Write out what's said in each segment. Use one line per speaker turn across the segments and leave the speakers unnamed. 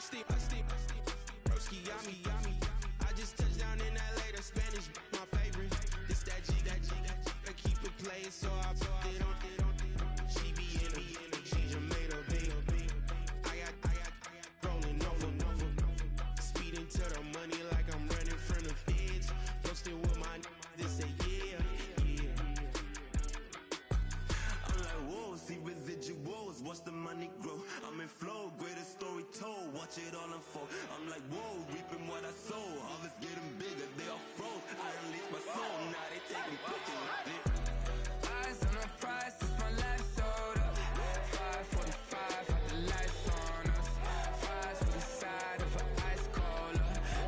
Broski, yummy. I just touched down in LA, the Spanish, my favorite. This that G. I keep it playing, so I put it on. She be in a she just made a big. I got rolling over. Speeding to the money like I'm running from the feds. Posting with my this say yeah. I'm like, whoa, see residuals, watch the money grow. I'm in flow, greatest story told, watch it all unfold. I'm like, whoa, reaping what I sow. Harvest getting bigger, they all froze. I unleashed my soul, now they taking pictures of it. Eyes on the prize, it's my life sold up. 5:45, got the lights on us. Fries for the side of an ice cola.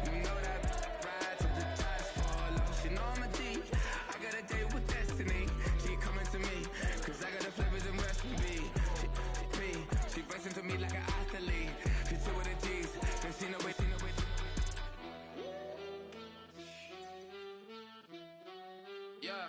You know that ride till the tires fall off. She know I'm a D, I got a date with destiny. She coming to me, cause I got the flavors and recipe. She racing to me like an athlete. She two with the G's, cause she know it. Yeah.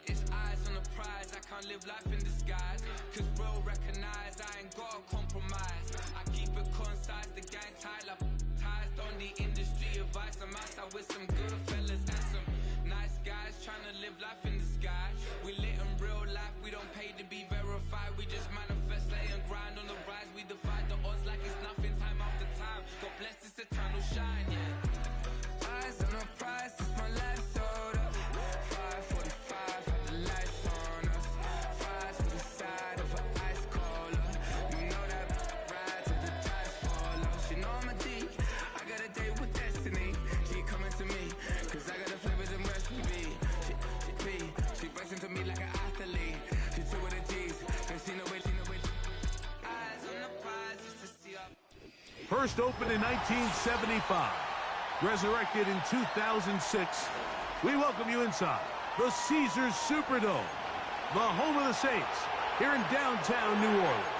It's eyes on the prize, I can't live life in disguise. Cause real recognize I ain't gotta compromise. I keep it concise, the gang tied up. Ties on the industry advice. I'm outside with some good fellas and some nice guys trying to live life in the sky. We lit in real life, we don't pay to be verified. We just manifest, lay and grind on the rise. We defy the odds like it's nothing, time after time. God bless this eternal shine, yeah. Eyes on the prize, it's my life sold up. 5:45, got the lights on us. Fries for the side of an ice cola. You know that ride till the tires fall off. She know I'm a D, I got a date with destiny. She coming to me, cause I got the flavors and recipe. She racing to me like an athlete. She two with the G's, cause she know it. Eyes on the prize just to see up.
First opened in 1975, resurrected in 2006. We welcome you inside the Caesars Superdome, the home of the Saints, here in downtown New Orleans.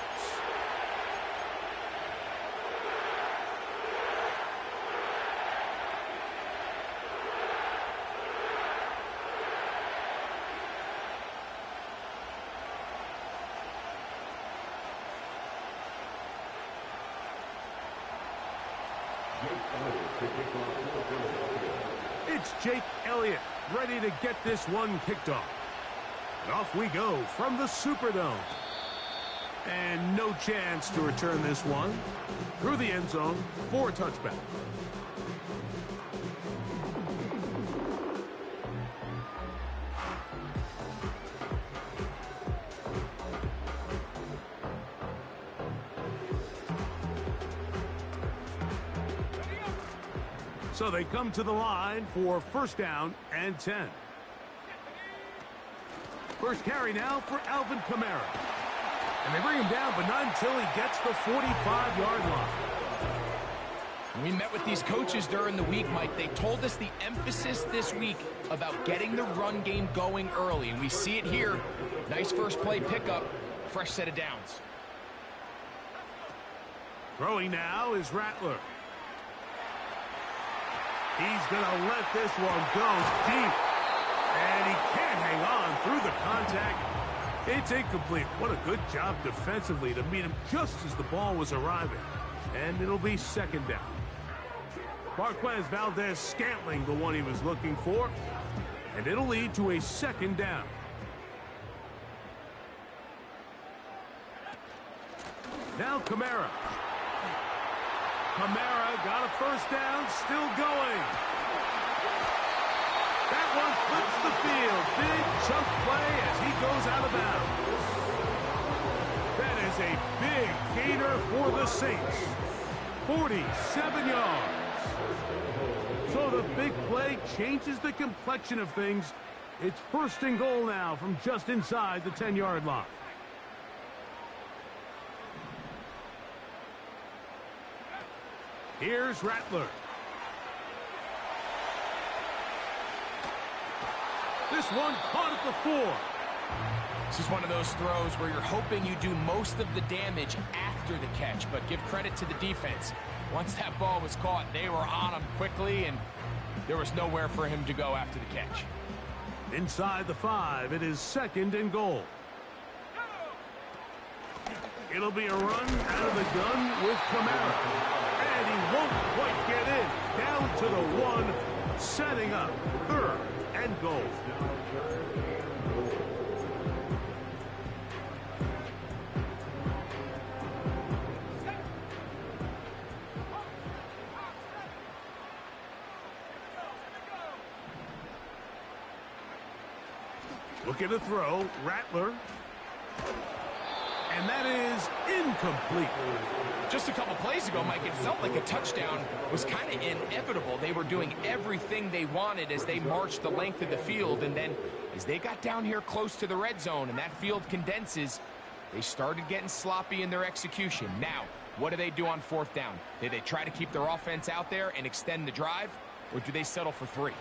It's Jake Elliott, ready to get this one kicked off. And off we go from the Superdome. And no chance to return this one. Through the end zone for a touchback. So they come to the line for first down and 10. First carry now for Alvin Kamara. And they bring him down, but not until he gets the 45-yard line.
We met with these coaches during the week, Mike. They told us the emphasis this week about getting the run game going early. And we see it here. Nice first play pickup, fresh set of downs.
Throwing now is Rattler. He's going to let this one go deep. And he can't hang on through the contact. It's incomplete. What a good job defensively to meet him just as the ball was arriving. And it'll be second down. Marquez Valdez-Scantling, the one he was looking for. And it'll lead to a second down. Now Kamara. Kamara got a first down, still going. That one flips the field. Big chunk play as he goes out of bounds. That is a big gainer for the Saints. 47 yards. So the big play changes the complexion of things. It's first and goal now from just inside the 10-yard line. Here's Rattler. This one caught at the 4.
This is one of those throws where you're hoping you do most of the damage after the catch, but give credit to the defense. Once that ball was caught, they were on him quickly, and there was nowhere for him to go after the catch.
Inside the 5, it is second and goal. It'll be a run out of the gun with Kamara. And he won't quite get in. Down to the 1, setting up 3rd and goal. Look at the throw, Rattler. And that is incomplete.
Just a couple plays ago, Mike, it felt like a touchdown was kind of inevitable. They were doing everything they wanted as they marched the length of the field, and then as they got down here close to the red zone and that field condenses, they started getting sloppy in their execution. Now, what do they do on 4th down? Do they try to keep their offense out there and extend the drive, or do they settle for 3?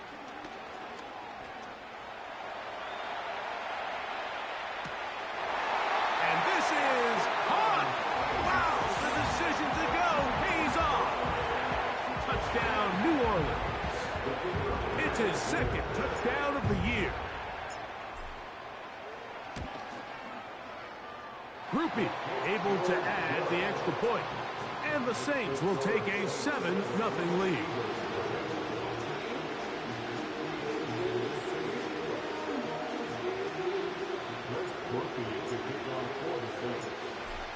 His 2nd touchdown of the year. Groupie able to add the extra point. And the Saints will take a 7-0 lead.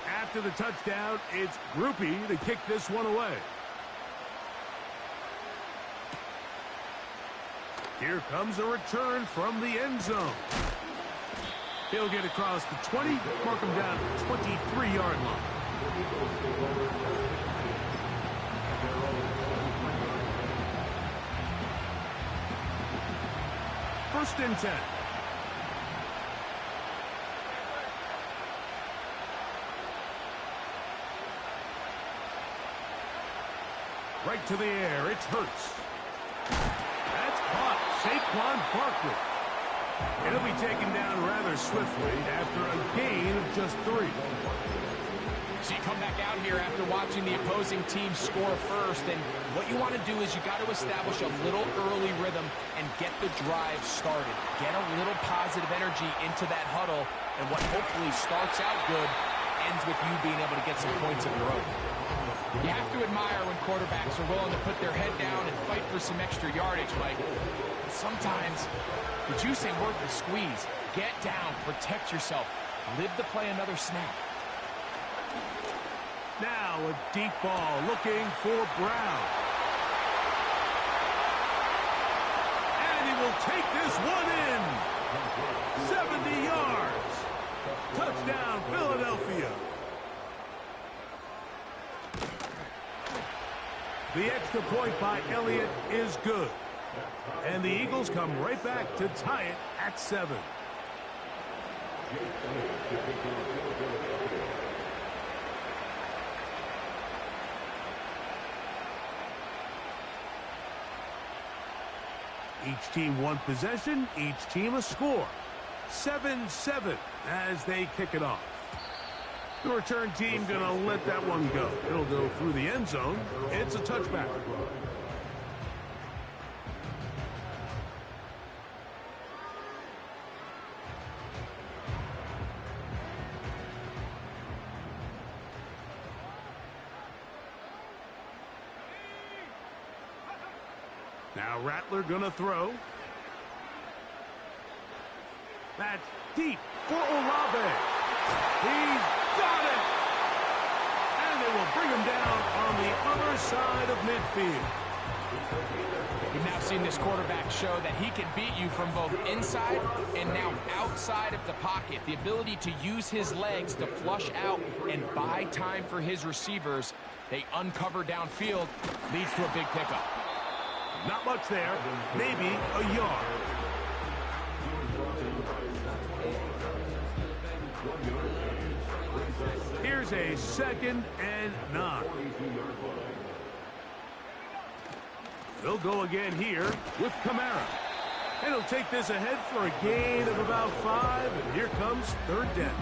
After the touchdown, it's Groupie to kick this one away. Here comes a return from the end zone. He'll get across the 20, mark him down at the 23-yard line. First and 10. Right to the air, it's Hurts. That's caught. Saquon Barkley. It'll be taken down rather swiftly after a gain of just 3.
So you come back out here after watching the opposing team score first, and what you want to do is you got to establish a little early rhythm and get the drive started. Get a little positive energy into that huddle, and what hopefully starts out good ends with you being able to get some points of your own. You have to admire when quarterbacks are willing to put their head down and fight for some extra yardage, Mike. Sometimes the juice ain't worth the squeeze. Get down, protect yourself, live to play another snap.
Now a deep ball looking for Brown. And he will take this one in. 70 yards. Touchdown, Philadelphia. The extra point by Elliott is good. And the Eagles come right back to tie it at 7. Each team one possession, each team a score. 7-7 as they kick it off. The return team going to let that one go. It'll go through the end zone. It's a touchback. Now Rattler going to throw. That's deep for Olave. He's got it! And they will bring him down on the other side of midfield.
We've now seen this quarterback show that he can beat you from both inside and now outside of the pocket. The ability to use his legs to flush out and buy time for his receivers. They uncover downfield, leads to a big pickup.
Not much there, maybe a yard. Here's a 2nd and 9. They'll go again here with Kamara. And he'll take this ahead for a gain of about 5, and here comes 3rd down.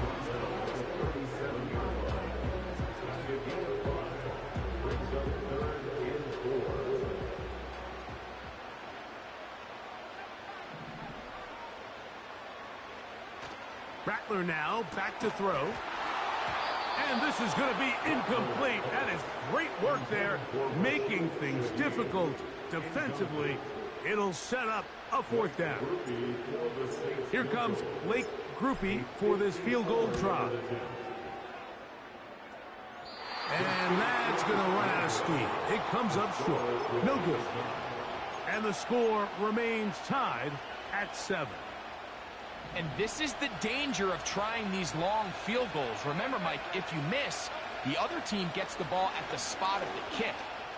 Rattler now back to throw. And this is going to be incomplete. That is great work there, making things difficult defensively. It'll set up a fourth down. Here comes Blake Grupe for this field goal try. And that's going to run out of steam. It comes up short. No good. And the score remains tied at 7.
And this is the danger of trying these long field goals. Remember, Mike, if you miss, the other team gets the ball at the spot of the kick.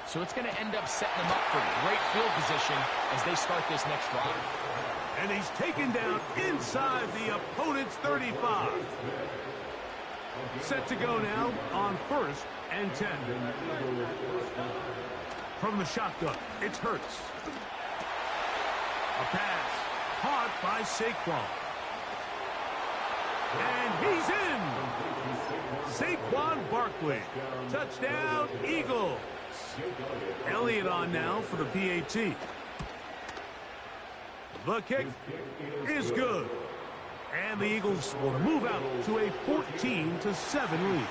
So it's going to end up setting them up for great field position as they start this next drive.
And he's taken down inside the opponent's 35. Set to go now on 1st and 10. From the shotgun, it's Hurts. A pass caught by Saquon. And he's in. Saquon Barkley. Touchdown, Eagles. Elliott on now for the PAT. The kick is good. And the Eagles will move out to a 14-7 lead.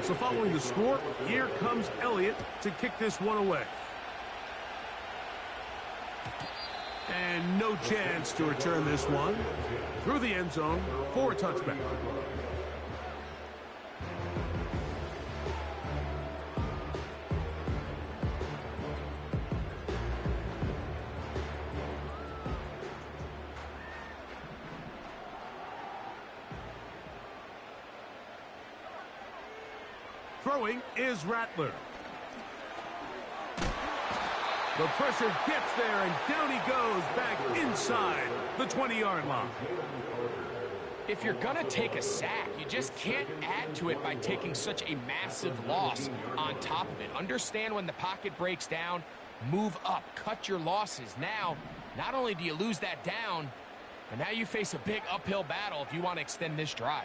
So following the score, here comes Elliott to kick this one away. And no chance to return this one through the end zone for a touchback. Throwing is Rattler. The pressure gets there, and down he goes back inside the 20-yard line.
If you're going to take a sack, you just can't add to it by taking such a massive loss on top of it. Understand when the pocket breaks down, move up, cut your losses. Now, not only do you lose that down, but now you face a big uphill battle if you want to extend this drive.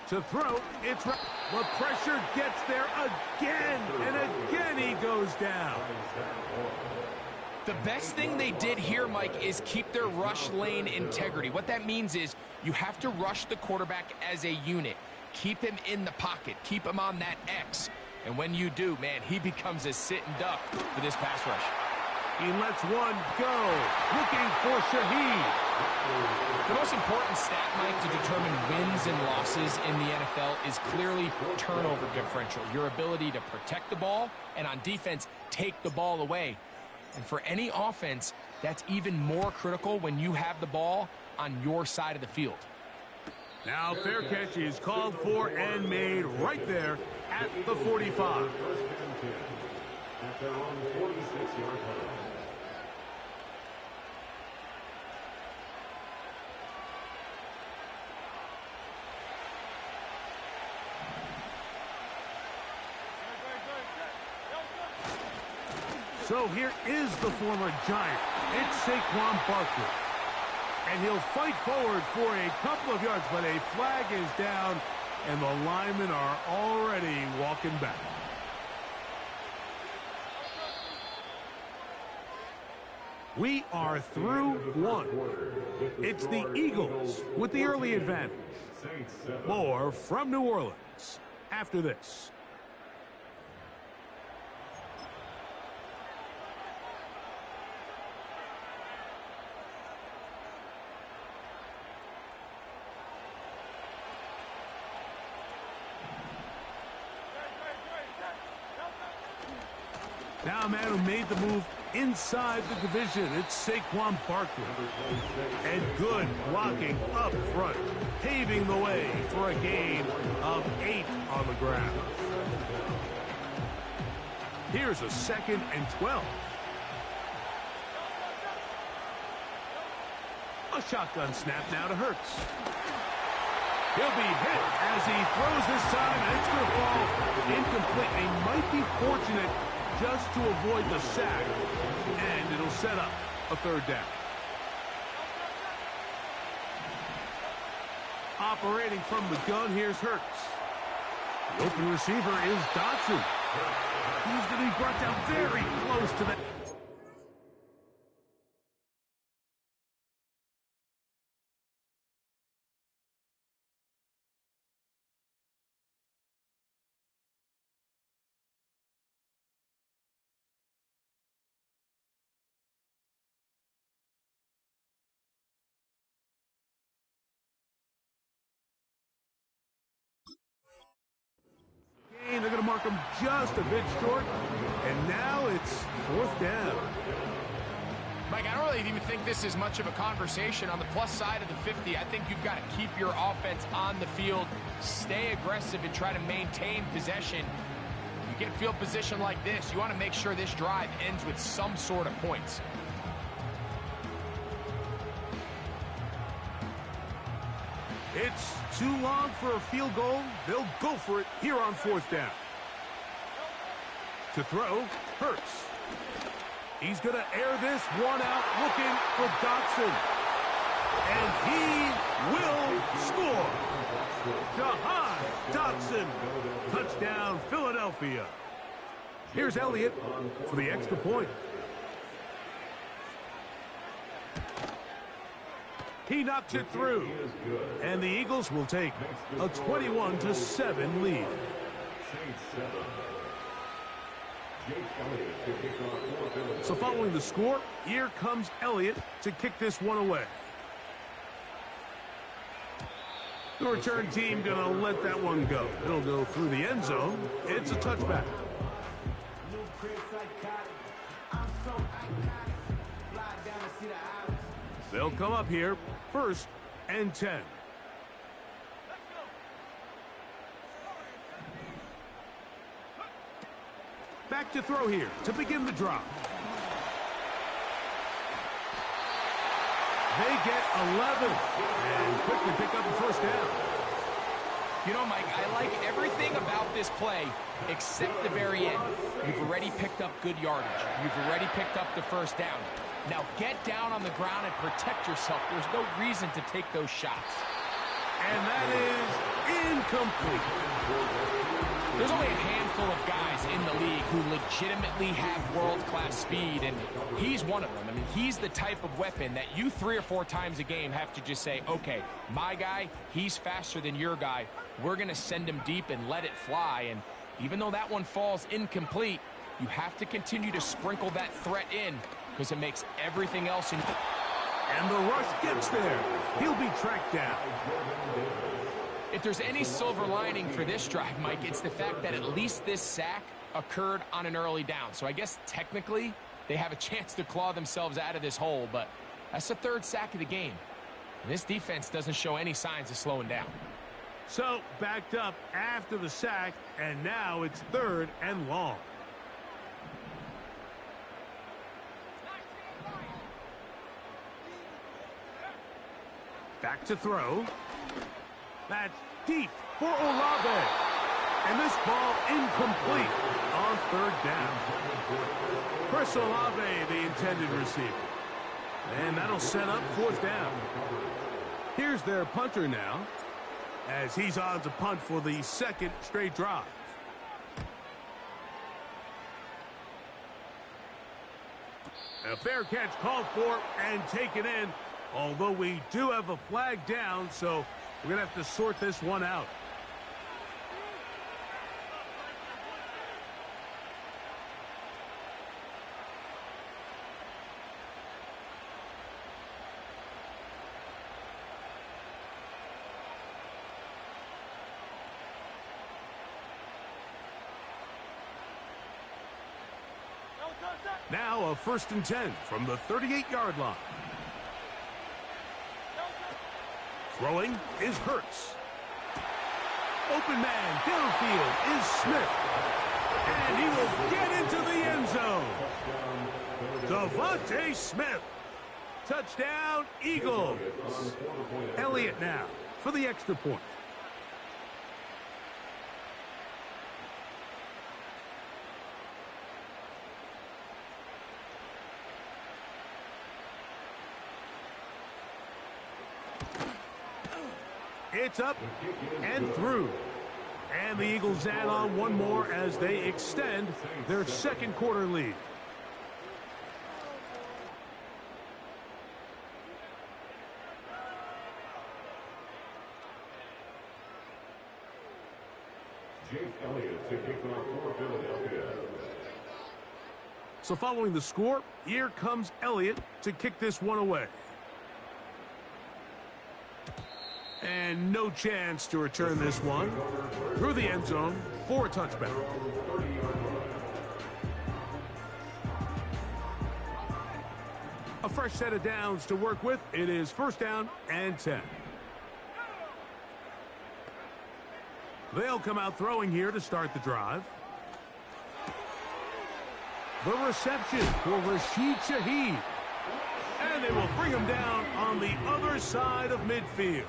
To throw, it's the pressure gets there again, and again he goes down.
The best thing they did here, Mike, is keep their rush lane integrity. What that means is you have to rush the quarterback as a unit. Keep him in the pocket. Keep him on that X. And when you do, man, he becomes a sitting duck for this pass rush.
He lets one go, looking for Shaheed.
The most important stat, Mike, to determine wins and losses in the NFL is clearly turnover differential, your ability to protect the ball and on defense, take the ball away. And for any offense, that's even more critical when you have the ball on your side of the field.
Now fair catch is called for and made right there at the 45. So here is the former Giant. It's Saquon Barkley. And he'll fight forward for a couple of yards, but a flag is down, and the linemen are already walking back. We are through one. It's the Eagles with the early advantage. More from New Orleans after this. Now a man who made the move inside the division. It's Saquon Barkley. And good blocking up front, paving the way for a gain of 8 on the ground. Here's a 2nd and 12. A shotgun snap now to Hurts. He'll be hit as he throws this time, and it's going to fall incomplete. He might be fortunate just to avoid the sack, and it'll set up a 3rd down. Operating from the gun, here's Hurts. The open receiver is Dotson. He's going to be brought down very close to that. mark him just a bit short. And now it's 4th down.
Mike, I don't really even think this is much of a conversation. On the plus side of the 50, I think you've got to keep your offense on the field, stay aggressive, and try to maintain possession. You get field position like this, you want to make sure this drive ends with some sort of points.
It's too long for a field goal. They'll go for it here on 4th down. To throw, Hurts. He's going to air this one out, looking for Dotson. And he will score. Jahan Dotson. Touchdown, Philadelphia. Here's Elliott for the extra point. He knocks it through. And the Eagles will take a 21-7 lead. So following the score, here comes Elliott to kick this one away. The return team going to let that one go. It'll go through the end zone. It's a touchback. They'll come up here, 1st and 10. Back to throw here to begin the drop. They get 11 and quickly pick up the 1st down.
You know, Mike, I like everything about this play except the very end. You've already picked up good yardage. You've already picked up the 1st down. Now get down on the ground and protect yourself. There's no reason to take those shots.
And that is incomplete.
There's only a handful of guys in the league who legitimately have world-class speed, and he's one of them. I mean, he's the type of weapon that you 3 or 4 times a game have to just say, okay, my guy, he's faster than your guy. We're going to send him deep and let it fly. And even though that one falls incomplete, you have to continue to sprinkle that threat in because it makes everything else in.
And the rush gets there. He'll be tracked down.
If there's any silver lining for this drive, Mike, it's the fact that at least this sack occurred on an early down. So I guess technically they have a chance to claw themselves out of this hole, but that's the 3rd sack of the game. And this defense doesn't show any signs of slowing down.
So backed up after the sack, and now it's 3rd and long. Back to throw. That's deep for Olave. And this ball incomplete on 3rd down. Chris Olave, the intended receiver. And that'll set up 4th down. Here's their punter now, as he's on to punt for the 2nd straight drive. A fair catch called for and taken in, although we do have a flag down, so we're going to have to sort this one out. Now a 1st and 10 from the 38-yard line. Throwing is Hurts. Open man downfield is Smith. And he will get into the end zone. Devontae Smith. Touchdown, Eagles. Elliott now for the extra point. It's up and through. And the Eagles add on one more as they extend their 2nd quarter lead.
Jake Elliott to kick off for Philadelphia.
So following the score, here comes Elliott to kick this one away. And no chance to return this one through the end zone for a touchback. A fresh set of downs to work with. It is 1st down and 10. They'll come out throwing here to start the drive. The reception for Rashid Shaheed. And they will bring him down on the other side of midfield.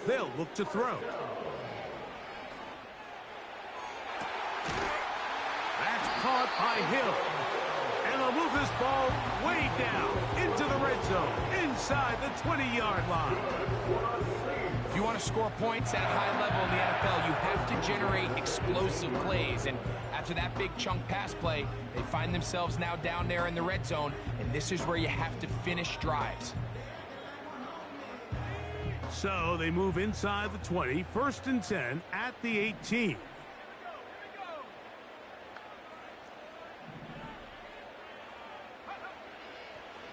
They'll look to throw. That's caught by Hill. And they'll move this ball way down into the red zone, inside the 20-yard line.
If you want to score points at a high level in the NFL, you have to generate explosive plays. And after that big chunk pass play, they find themselves now down there in the red zone, and this is where you have to finish drives.
So they move inside the 20, 1st and 10 at the 18.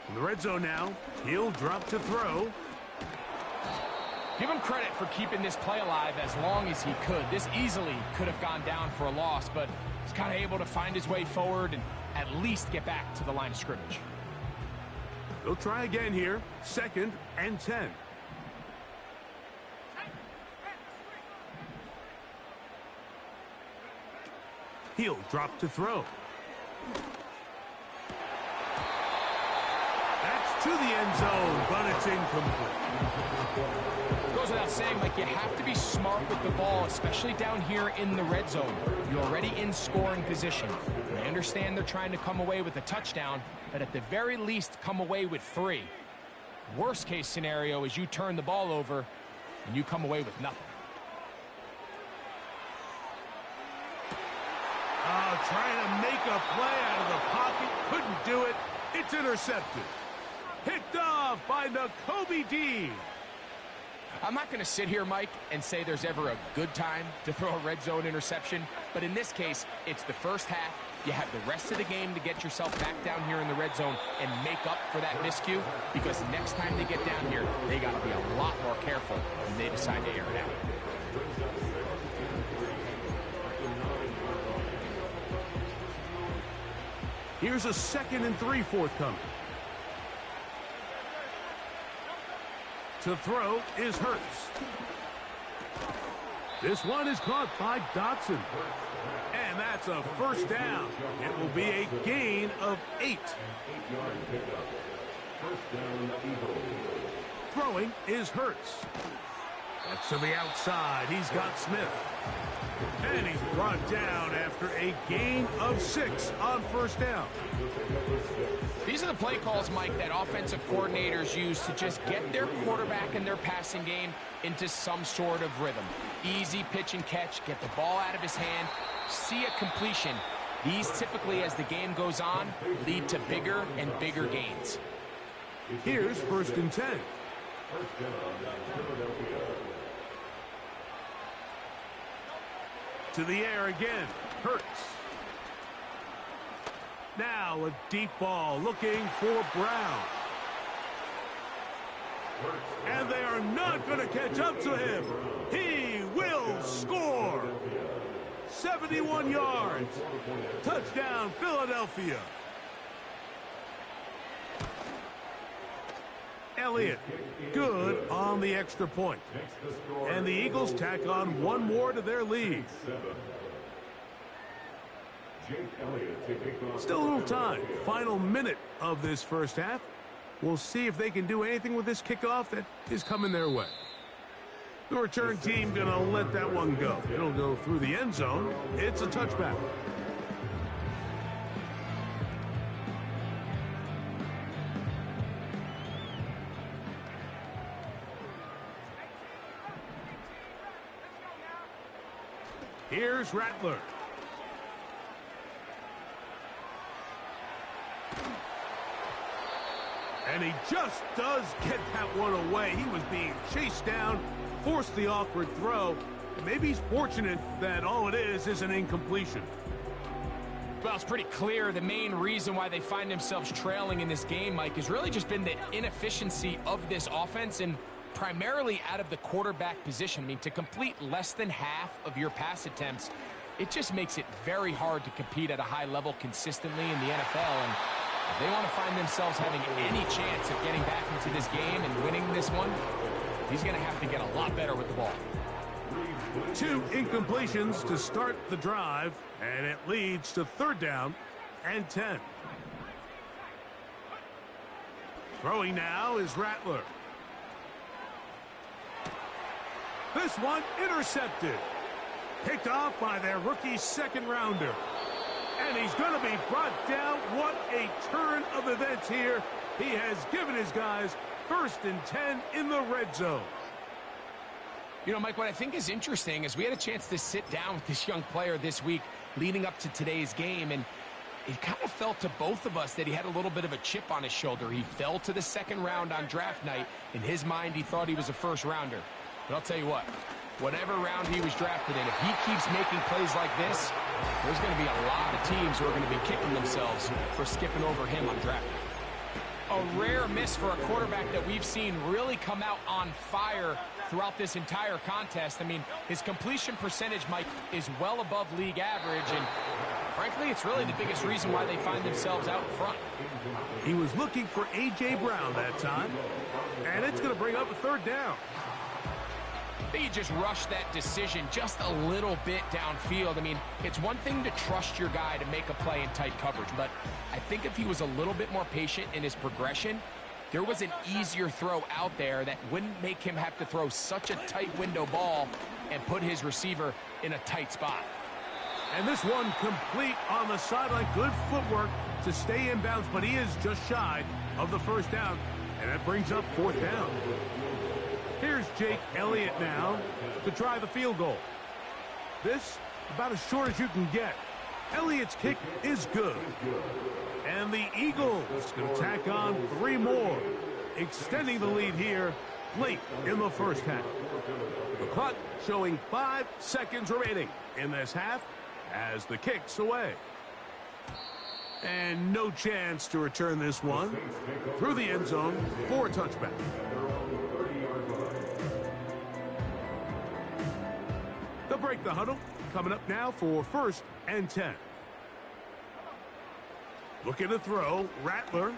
In the red zone now, he'll drop to throw.
Give him credit for keeping this play alive as long as he could. This easily could have gone down for a loss, but he's kind of able to find his way forward and at least get back to the line of scrimmage.
They'll try again here, 2nd and 10. He'll drop to throw. That's to the end zone, but it's incomplete.
Goes without saying, like, you have to be smart with the ball, especially down here in the red zone. You're already in scoring position. I understand they're trying to come away with a touchdown, but at the very least, come away with 3. Worst case scenario is you turn the ball over and you come away with nothing.
Trying to make a play out of the pocket. Couldn't do it. It's intercepted. Picked off by Nakobe Dean.
I'm not going to sit here, Mike, and say there's ever a good time to throw a red zone interception, but in this case, it's the first half. You have the rest of the game to get yourself back down here in the red zone and make up for that miscue, because next time they get down here, they got to be a lot more careful when they decide to air it out.
Here's a 2nd and 3 forthcoming. To throw is Hurts. This one is caught by Dotson. And that's a 1st down. It will be a gain of 8. Throwing is Hurts. That's to the outside. He's got Smith. And he's brought down after a gain of 6 on 1st down.
These are the play calls, Mike, that offensive coordinators use to just get their quarterback and their passing game into some sort of rhythm. Easy pitch and catch, get the ball out of his hand, see a completion. These typically, as the game goes on, lead to bigger and bigger gains.
Here's 1st and 10. To the air again. Hurts. Now a deep ball looking for Brown. And they are not going to catch up to him. He will score. 71 yards. Touchdown, Philadelphia. Elliott, good on the extra point. And the Eagles tack on one more to their lead. Still a little time. Final minute of this first half. We'll see if they can do anything with this kickoff that is coming their way. The return team going to let that one go. It'll go through the end zone. It's a touchback. Here's Rattler. And he just does get that one away. He was being chased down, forced the awkward throw. And maybe he's fortunate that all it is an incompletion.
Well, it's pretty clear the main reason why they find themselves trailing in this game, Mike, has really just been the inefficiency of this offense and primarily out of the quarterback position. I mean, to complete less than half of your pass attempts, it just makes it very hard to compete at a high level consistently in the NFL. And if they want to find themselves having any chance of getting back into this game and winning this one, he's going to have to get a lot better with the ball.
2 incompletions to start the drive, and it leads to 3rd down and 10. Throwing now is Rattler. This one intercepted. Picked off by their rookie 2nd rounder. And he's going to be brought down. What a turn of events here. He has given his guys 1st and 10 in the red zone.
You know, Mike, what I think is interesting is we had a chance to sit down with this young player this week leading up to today's game, and it kind of felt to both of us that he had a little bit of a chip on his shoulder. He fell to the 2nd round on draft night. In his mind, he thought he was a 1st rounder. But I'll tell you what, whatever round he was drafted in, if he keeps making plays like this, there's going to be a lot of teams who are going to be kicking themselves for skipping over him on draft night. A rare miss for a quarterback that we've seen really come out on fire throughout this entire contest. I mean, his completion percentage, Mike, is well above league average, and frankly, it's really the biggest reason why they find themselves out front.
He was looking for A.J. Brown that time, and it's going to bring up a 3rd down.
He just rushed that decision just a little bit downfield. I mean, it's one thing to trust your guy to make a play in tight coverage, but I think if he was a little bit more patient in his progression, there was an easier throw out there that wouldn't make him have to throw such a tight window ball and put his receiver in a tight spot.
And this one complete on the sideline. Good footwork to stay in bounds, but he is just shy of the 1st down, and that brings up 4th down. Here's Jake Elliott now to try the field goal. This about as short as you can get. Elliott's kick is good. And the Eagles can tack on 3 more, extending the lead here late in the 1st half. The clock showing 5 seconds remaining in this half as the kick's away. And no chance to return this one through the end zone for a touchback. They'll break the huddle. Coming up now for 1st and 10. Looking to throw, Rattler.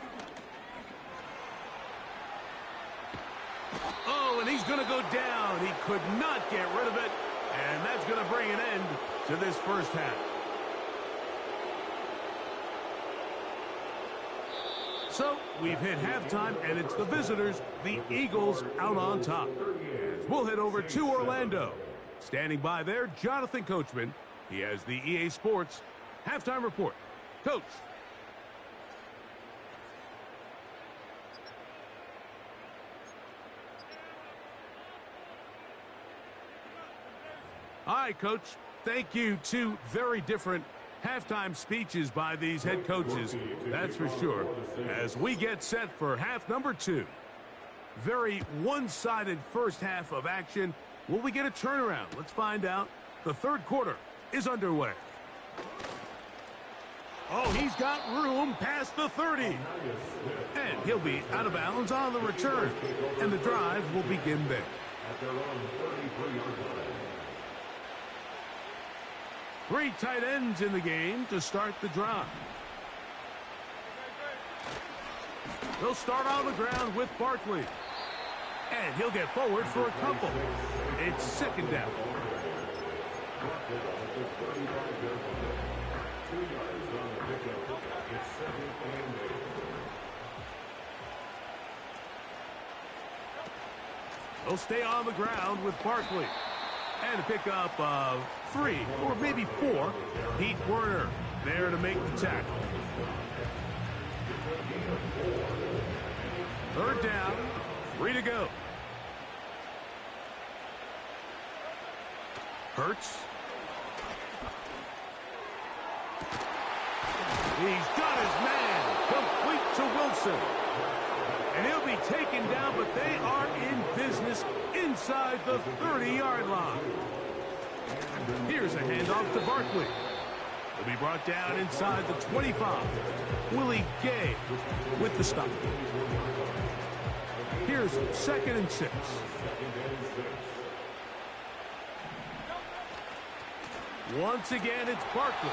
Oh, and he's going to go down. He could not get rid of it, and that's going to bring an end to this 1st half. So we've hit halftime, and it's the visitors, the Eagles, out on top. We'll head over to Orlando. Standing by there, Jonathan Coachman. He has the EA Sports halftime report. Coach. All right, Coach. Thank you. 2 very different halftime speeches by these head coaches, that's for sure, as we get set for half number 2. Very one-sided 1st half of action. Will we get a turnaround? Let's find out. The 3rd quarter is underway. Oh, he's got room past the 30. And he'll be out of bounds on the return. And the drive will begin there.
At their own 33-yard line.
3 tight ends in the game to start the drive. They'll start on the ground with Barkley. And he'll get forward for a couple. It's 2nd down. They'll stay on the ground with Barkley. And to pick up 3 or maybe 4, Pete Werner there to make the tackle. 3rd down, 3 to go. Hurts. He's got his man complete to Wilson. And he'll be taken down, but they are in business inside the 30-yard line. Here's a handoff to Barkley. He'll be brought down inside the 25. Willie Gay with the stop. Here's 2nd and 6. Once again, it's Barkley.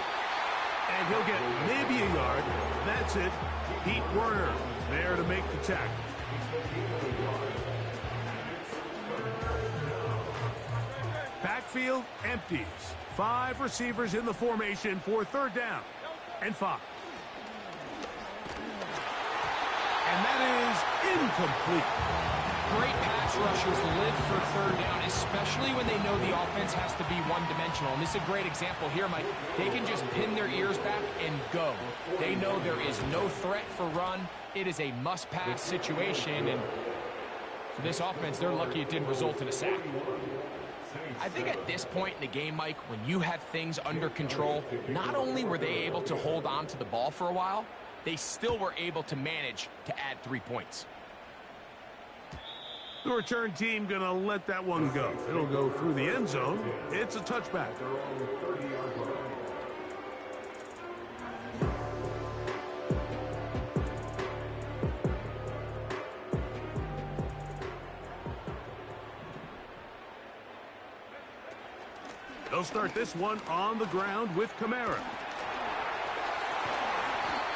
And he'll get maybe a yard. That's it. Pete Werner there to make the tackle. Backfield empties. 5 receivers in the formation for 3rd down and 5. And that is incomplete.
Great pass rushers live for 3rd down, especially when they know the offense has to be one-dimensional. And this is a great example here, Mike. They can just pin their ears back and go. They know there is no threat for run. It is a must-pass situation. And for this offense, they're lucky it didn't result in a sack. I think at this point in the game, Mike, when you had things under control, not only were they able to hold on to the ball for a while, they still were able to manage to add 3 points.
The return team going to let that one go. It'll go through the end zone. It's a touchback. They'll start this one on the ground with Kamara.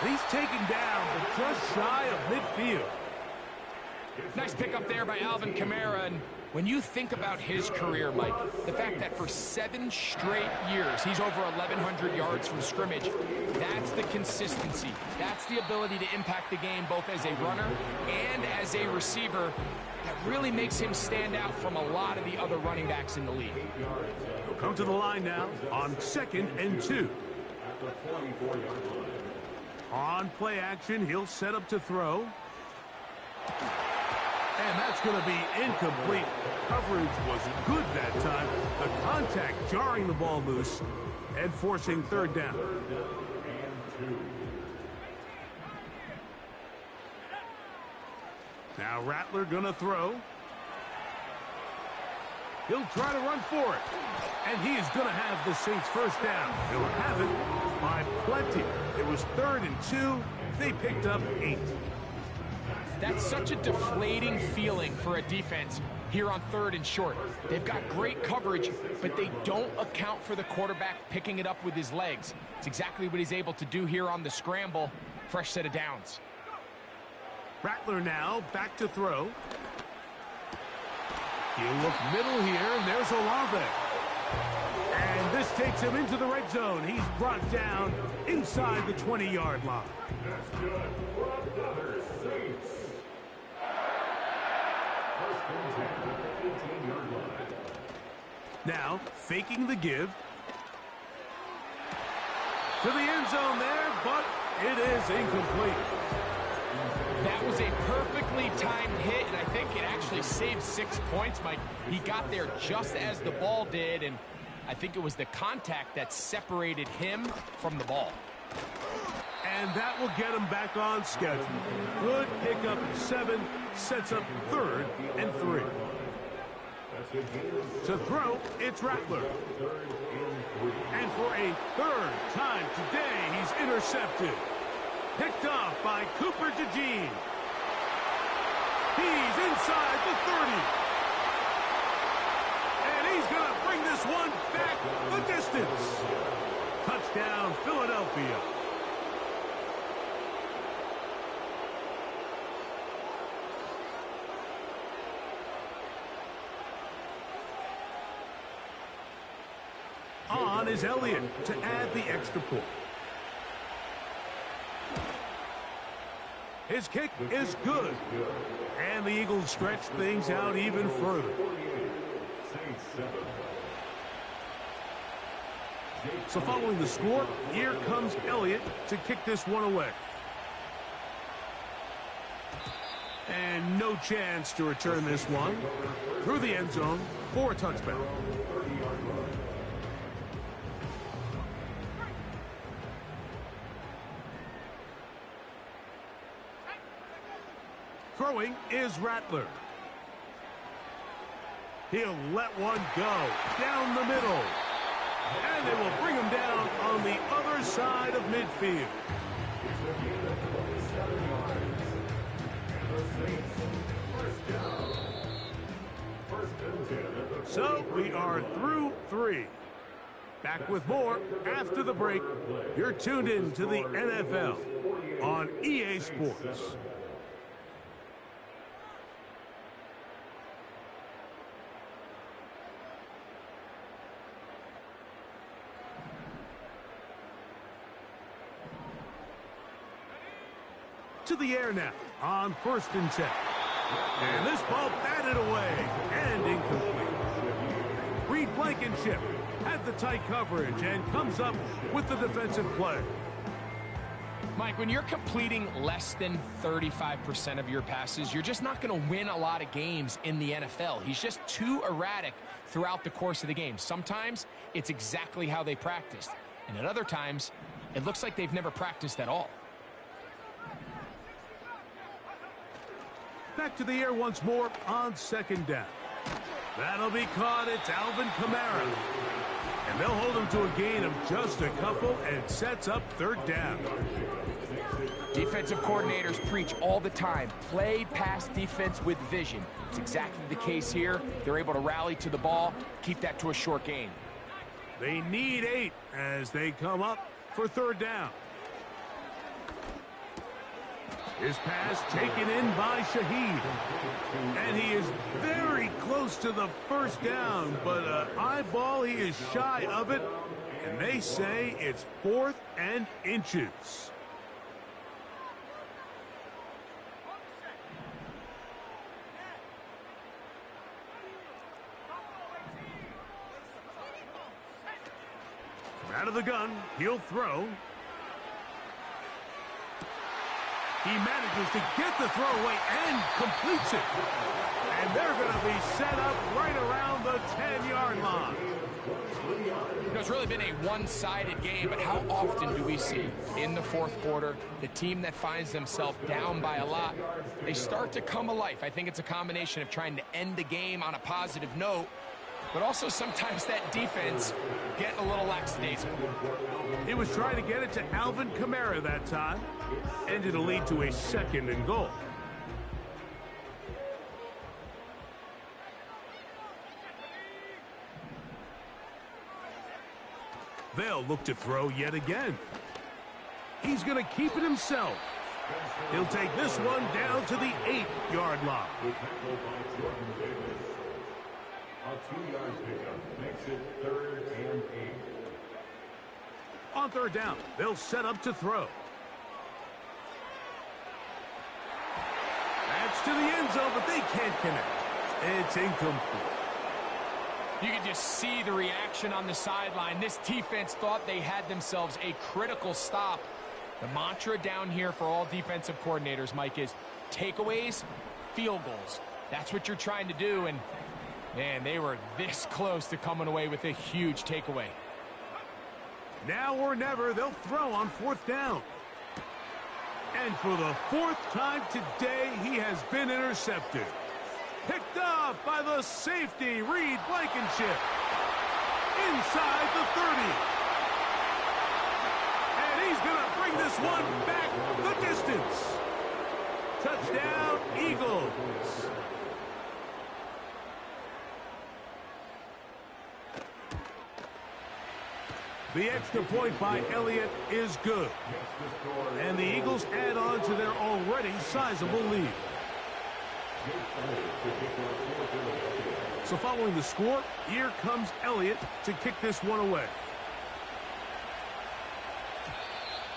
He's taken down, but just shy of midfield.
Nice pickup there by Alvin Kamara. And when you think about his career, Mike, the fact that for 7 straight years he's over 1,100 yards from scrimmage, that's the consistency. That's the ability to impact the game both as a runner and as a receiver that really makes him stand out from a lot of the other running backs in the league.
He'll come to the line now on 2nd and 2. On play action, he'll set up to throw. And that's going to be incomplete. Coverage was good that time. The contact jarring the ball loose and forcing 3rd down. Now Rattler going to throw. He'll try to run for it. And he is going to have the Saints first down. He'll have it by plenty. It was 3rd and 2. They picked up 8.
That's such a deflating feeling for a defense here on 3rd and short. They've got great coverage, but they don't account for the quarterback picking it up with his legs. It's exactly what he's able to do here on the scramble. Fresh set of downs.
Rattler now back to throw. He'll look middle here, and there's Olave. And this takes him into the red zone. He's brought down inside the 20-yard line.
That's good. Another Saints.
Now, faking the give. To the end zone there, but it is incomplete.
That was a perfectly timed hit, and I think it actually saved 6 points, Mike. He got there just as the ball did, and I think it was the contact that separated him from the ball.
And that will get him back on schedule. Good pickup at 7, sets up 3rd and 3. To throw, it's Rattler. And for a 3rd time today, he's intercepted. Picked off by Cooper DeJean. He's inside the 30. And he's going to bring this one back the distance. Touchdown, Philadelphia. On is Elliott to add the extra point. His kick is good. And the Eagles stretch things out even further. So following the score, here comes Elliott to kick this one away. And no chance to return this one through the end zone for a touchback. Throwing is Rattler. He'll let one go down the middle. And they will bring him down on the other side of midfield. So we are through 3. Back with more after the break. You're tuned in to the NFL on EA Sports. To the air now on 1st and 10. And this ball batted away and incomplete. Reed Blankenship had the tight coverage and comes up with the defensive play.
Mike, when you're completing less than 35% of your passes, you're just not going to win a lot of games in the NFL. He's just too erratic throughout the course of the game. Sometimes it's exactly how they practiced, and at other times it looks like they've never practiced at all.
Back to the air once more on 2nd down. That'll be caught. It's Alvin Kamara. And they'll hold him to a gain of just a couple and sets up 3rd down.
Defensive coordinators preach all the time, play pass defense with vision. It's exactly the case here. They're able to rally to the ball, keep that to a short gain.
They need 8 as they come up for 3rd down. His pass taken in by Shaheed. And he is very close to the 1st down, but eyeball, he is shy of it. And they say it's 4th and inches. From out of the gun, he'll throw. He manages to get the throw away and completes it. And they're going to be set up right around the 10-yard line.
You know, it's really been a one-sided game, but how often do we see in the 4th quarter the team that finds themselves down by a lot, they start to come alive? I think it's a combination of trying to end the game on a positive note, but also sometimes that defense getting a little lackadaisical.
He was trying to get it to Alvin Kamara that time, and it'll lead to a 2nd and goal. They'll look to throw yet again. He's going to keep it himself. He'll take this one down to the 8-yard line.
A 2-yard pickup makes it 3rd and 8.
On 3rd down, they'll set up to throw. That's to the end zone, but they can't connect. It's incomplete.
You can just see the reaction on the sideline. This defense thought they had themselves a critical stop. The mantra down here for all defensive coordinators, Mike, is takeaways, field goals. That's what you're trying to do, and man, they were this close to coming away with a huge takeaway.
Now or never, they'll throw on 4th down. And for the 4th time today, he has been intercepted. Picked off by the safety, Reed Blankenship. Inside the 30. And he's going to bring this one back the distance. Touchdown, Eagles. The extra point by Elliott is good. And the Eagles add on to their already sizable lead. So following the score, here comes Elliott to kick this one away.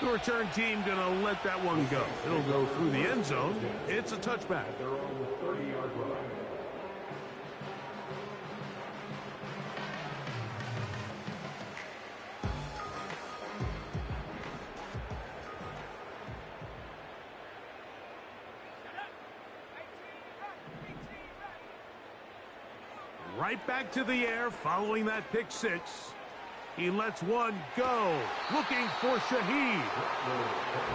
The return team going to let that one go. It'll go through the end zone. It's a touchback.
They're on the 30-yard line.
Right back to the air following that pick 6. He lets one go, looking for Shaheed.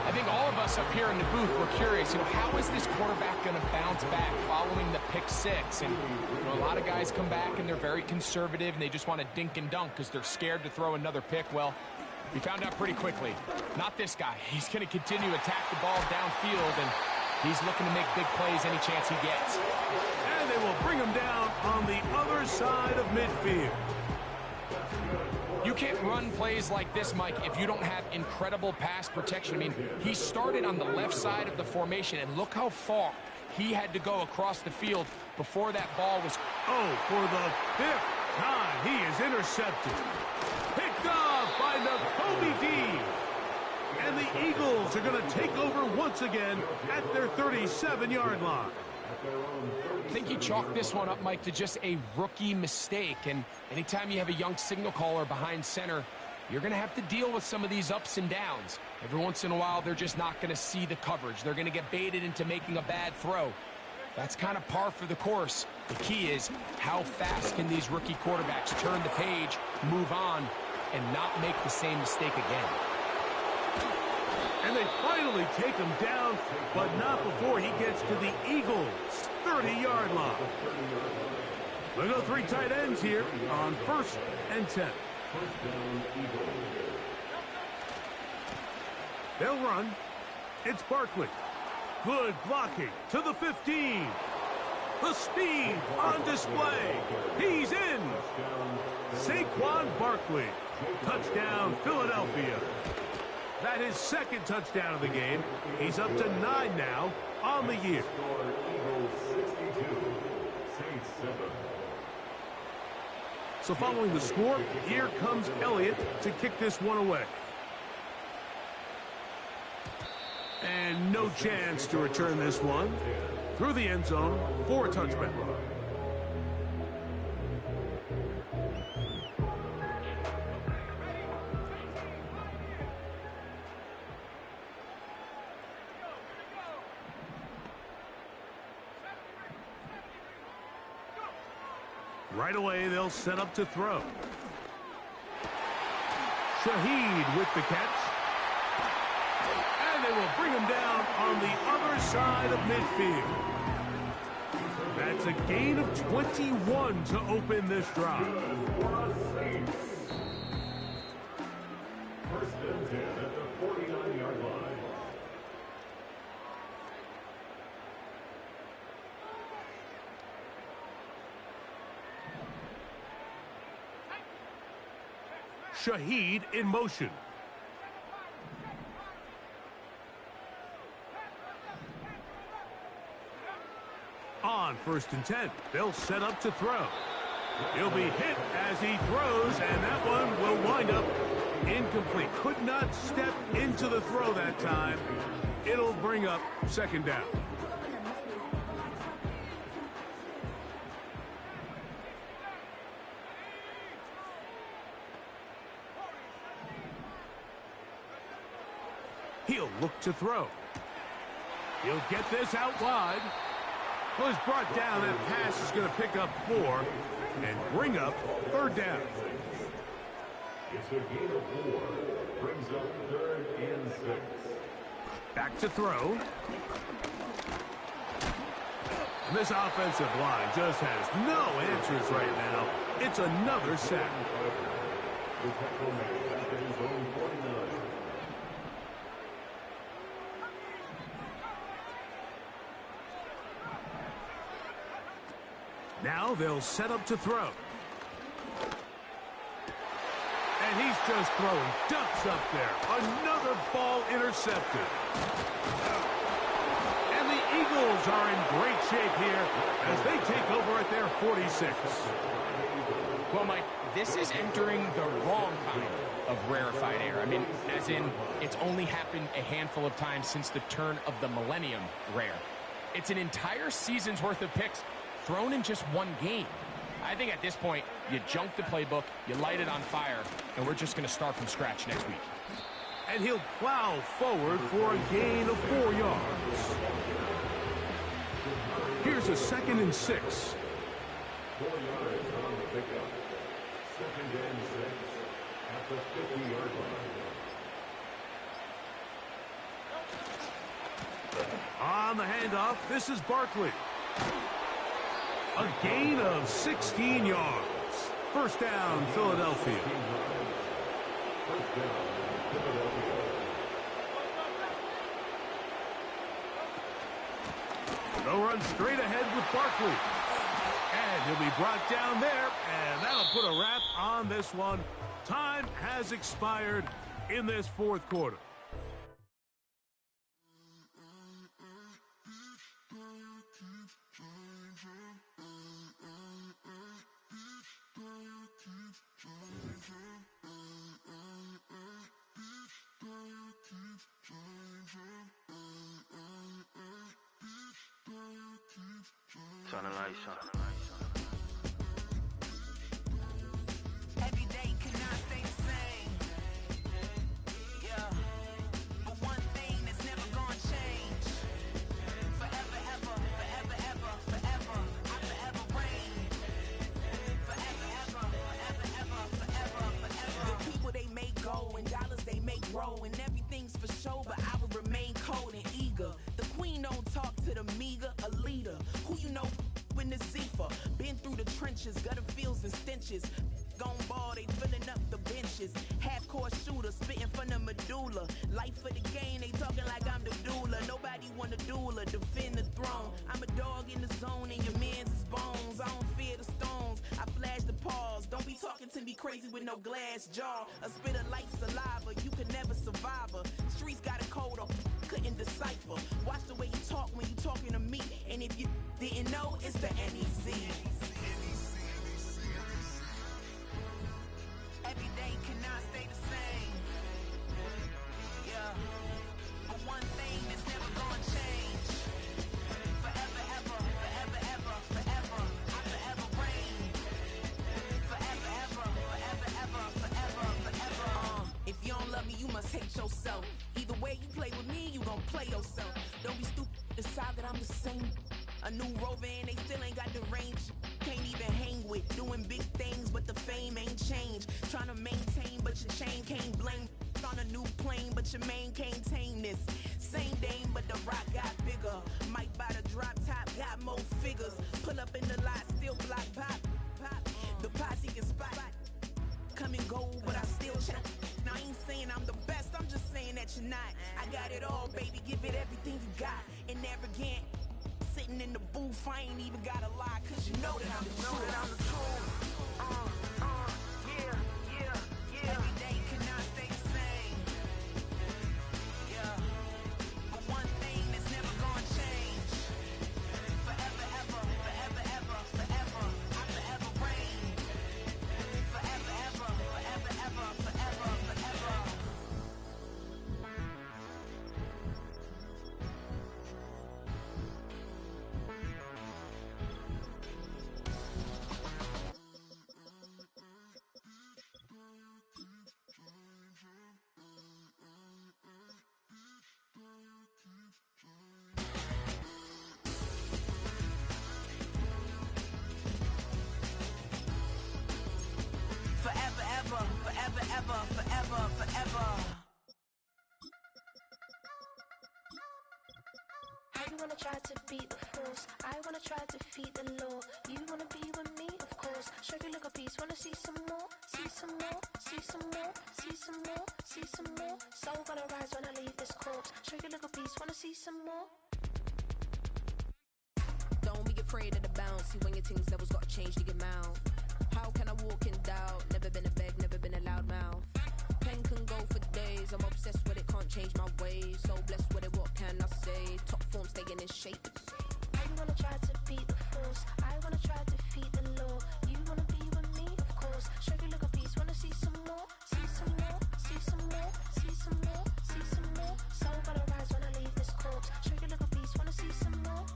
I think all of us up here in the booth were curious, how is this quarterback going to bounce back following the pick six? And, a lot of guys come back and they're very conservative and they just want to dink and dunk because they're scared to throw another pick. Well, we found out pretty quickly. Not this guy. He's going to continue to attack the ball downfield, and he's looking to make big plays any chance he gets.
And they will bring him down on the other side of midfield.
You can't run plays like this, Mike, if you don't have incredible pass protection. I mean, he started on the left side of the formation, and look how far he had to go across the field before that ball was...
Oh, for the fifth time, he is intercepted. Picked off by Nakobe Dean. And the Eagles are going to take over once again at their 37-yard line.
I think you chalk this one up, Mike, to just a rookie mistake. And anytime you have a young signal caller behind center, you're going to have to deal with some of these ups and downs. Every once in a while, they're just not going to see the coverage. They're going to get baited into making a bad throw. That's kind of par for the course. The key is how fast can these rookie quarterbacks turn the page, move on, and not make the same mistake again.
And they finally take him down, but not before he gets to the Eagles' 30-yard line. We'll go three tight ends here on 1st and 10. They'll run. It's Barkley. Good blocking to the 15. The speed on display. He's in. Saquon Barkley. Touchdown, Philadelphia. That is second touchdown of the game. He's up to 9 now on the year. So following the score, here comes Elliott to kick this one away. And no chance to return this one through the end zone for a touchback. Right away, they'll set up to throw. Shaheed with the catch. And they will bring him down on the other side of midfield. That's a gain of 21 to open this drive.
1st and 10 at the 49-yard line.
Shaheed in motion. On 1st and 10, they'll set up to throw. He'll be hit as he throws, and that one will wind up incomplete. Could not step into the throw that time. It'll bring up 2nd down. He'll look to throw. He'll get this out wide. Was brought down. That pass is going to pick up 4 and bring up 3rd down.
It's a gain of 4. Brings up 3rd and 6.
Back to throw. And this offensive line just has no answers right now. It's another sack.
The tackle made at his own 49.
Now they'll set up to throw. And he's just throwing ducks up there. Another ball intercepted. And the Eagles are in great shape here as they take over at their 46.
Well, Mike, this is entering the wrong kind of rarefied air. I mean, as in, it's only happened a handful of times since the turn of the millennium rare. It's an entire season's worth of picks thrown in just one game. I think at this point, you junk the playbook, you light it on fire, and we're just going to start from scratch next week.
And he'll plow forward for a gain of 4 yards. Here's a 2nd and 6.
4 yards on the pickup. 2nd and 6. at the 50-yard line.
On the handoff, this is Barkley. A gain of 16 yards. First down, Philadelphia.
First down, Philadelphia.
They'll run straight ahead with Barkley. And he'll be brought down there, and that'll put a wrap on this one. Time has expired in this fourth quarter.
Turn the lights on.
Every day cannot stay the same. Yeah. But one thing that's never gonna change. Forever, ever, forever, ever, forever. I forever reign. Forever, ever, forever, ever, forever, forever. The people they make go and dollars they make grow and everything's for show, but I will remain cold and eager. The queen don't talk to the meager, a leader. Who you know in the Zephyr? Been through the trenches, gutter fields and stenches. Gone ball, they filling up the benches. Half-court shooter, spitting from the medulla. Life for the game, they talking like I'm the doula. Nobody want a doula, defend the throne. I'm a dog in the zone and your man's is bones. I don't fear the stones, I flash the paws. Don't be talking to me crazy with no glass jaw. A spit of light saliva, you can never survive her. Streets got a code of couldn't decipher. Watch the way you talk when you talking to me. And if you didn't know, it's the NEC. Every day cannot stay the same. Yeah. But one thing that's never gonna change. Forever, ever, forever, ever, forever. I forever reign. Forever, ever, forever, ever, forever, forever. If you don't love me, you must hate yourself. Either way you play with me, you gon' play yourself. Don't be stupid, decide that I'm the same. A new rover and they still ain't got the range. Can't even hang with, doing big things, but the fame ain't changed. Trying to maintain, but your chain can't blame. On a new plane, but your main can't tame this. Same dame, but the rock got bigger. Might buy the drop top, got more figures. Pull up in the lot, still block pop. The posse can spot. Come and go, but I still check. Now I ain't saying I'm the best, I'm just saying that you're not. I got it all, baby, give it everything you got. And arrogant, sitting in the booth, I ain't even gotta lie, cause you know that I'm the truth. Yeah. Every day cannot stay the same. Yeah. But one thing that's never gonna change. Forever, ever, forever, ever, forever. I forever reign. Forever, ever, forever, ever, forever, forever. Forever, ever, forever, ever, forever, forever.
I wanna try to beat the force. I wanna try to defeat the law. You wanna be with me, of course. Show you look a piece. Wanna see some more? See some more? See some more? See some more? See some more? Soul gonna rise when I leave this corpse. Show you look a piece. Wanna see some more?
Don't be afraid of the bounce. See when your things levels gotta change to your mouth. How can I walk in doubt? Never been a beg, never been a loud mouth. Pen can go for days. I'm obsessed with it, can't change my ways. So blessed with it, what can I say? Top form staying in shape.
I wanna try to beat the force. I wanna try to defeat the law. You wanna be with me, of course. Show you look a piece. Wanna see some more? See some more? See some more? See some more? See some more? Soul gonna rise when I leave this corpse. Show you look a piece. Wanna see some more?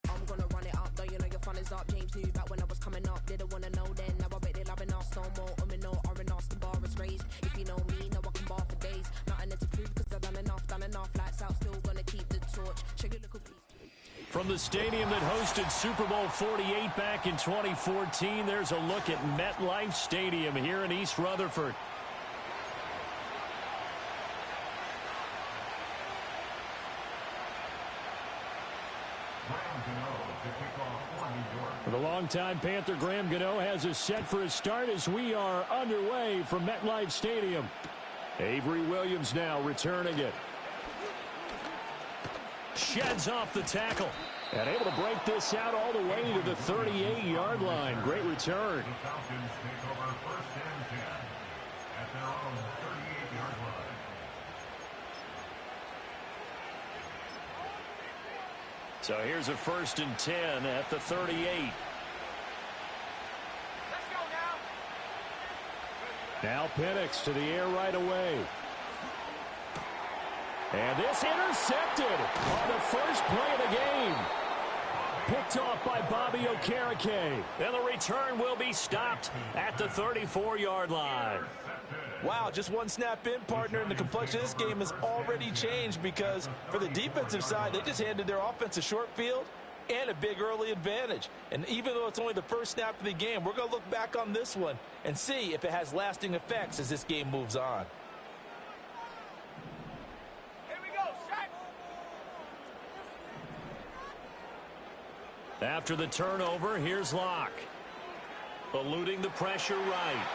I'm gonna run it up, though you know your fun is up. James knew back when I was coming up, didn't wanna know then. Now I bet they're loving us no more. No R&R's, the bar is raised. If you know me, know I can bar for days. Nothing to prove, cause I've done enough, lights out, still gonna keep the torch. Show you look a piece.
From the stadium that hosted Super Bowl 48 back in 2014, there's a look at MetLife Stadium here in East Rutherford. For the longtime Panther, Graham Gano has us set for his start as we are underway from MetLife Stadium. Avery Williams now returning it. Sheds off the tackle. And able to break this out all the way to the 38-yard line. Great return.
The Falcons take over 1st and 10 at their own 38-yard line.
So here's a 1st and 10 at the 38. Now Penix to the air right away. And this intercepted on the first play of the game. Picked off by Bobby Okereke. And the return will be stopped at the 34-yard line.
Wow, just one snap in, partner, and the complexion of this game has already changed because for the defensive side, they just handed their offense a short field and a big early advantage. And even though it's only the first snap of the game, we're going to look back on this one and see if it has lasting effects as this game moves on.
After the turnover, here's Locke. Eluding the pressure right.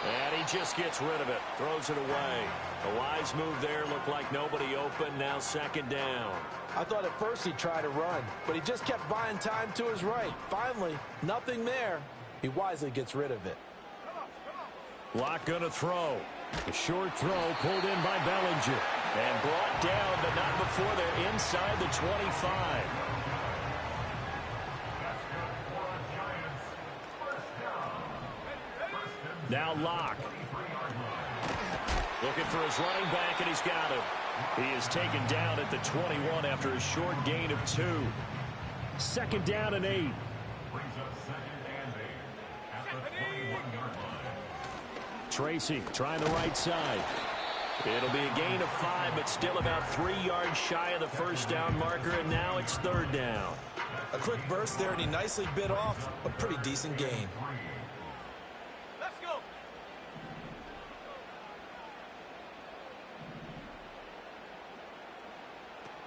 And he just gets rid of it. Throws it away. A wise move there. Looked like nobody open. Now 2nd down.
I thought at first he'd try to run, but he just kept buying time to his right. Finally, nothing there. He wisely gets rid of it.
Locke gonna throw. A short throw pulled in by Bellinger. And brought down, but not before they're inside the 25. Now Locke. Looking for his running back, and he's got him. He is taken down at the 21 after a short gain of 2. 2nd down and 8.
Brings up 2nd and 8 at the 21-yard line.
Tracy trying the right side. It'll be a gain of 5, but still about 3 yards shy of the 1st down marker, and now it's 3rd down.
A quick burst there, and he nicely bit off a pretty decent gain.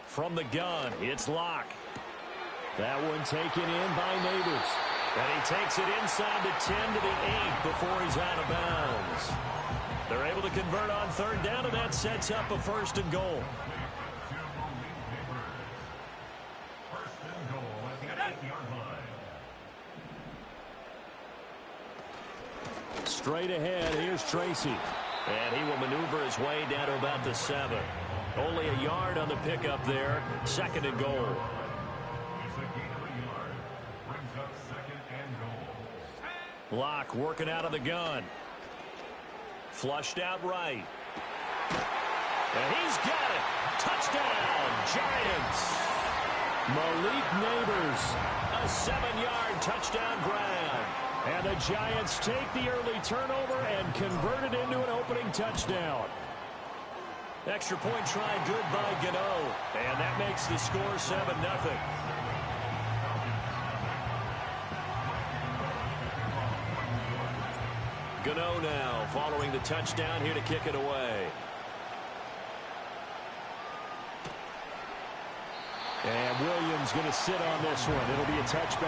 From the gun, it's Locke. That one taken in by Neighbors. And he takes it inside the 10 to the 8 before he's out of bounds. They're able to convert on 3rd down, and that sets up a 1st and goal.
1st and goal at the 8-yard line.
Straight ahead, here's Tracy. And he will maneuver his way down to about the 7. Only a yard on the pickup there. 2nd and goal.
It's a gain of a yard. Brings up 2nd and goal.
Locke working out of the gun. Flushed out right. And he's got it. Touchdown, Giants. Malik Neighbors. A 7-yard touchdown grab. And the Giants take the early turnover and convert it into an opening touchdown. Extra point try good by Gano. And that makes the score 7-0. Gano now following the touchdown here to kick it away. And Williams going to sit on this one. It'll be a touchback.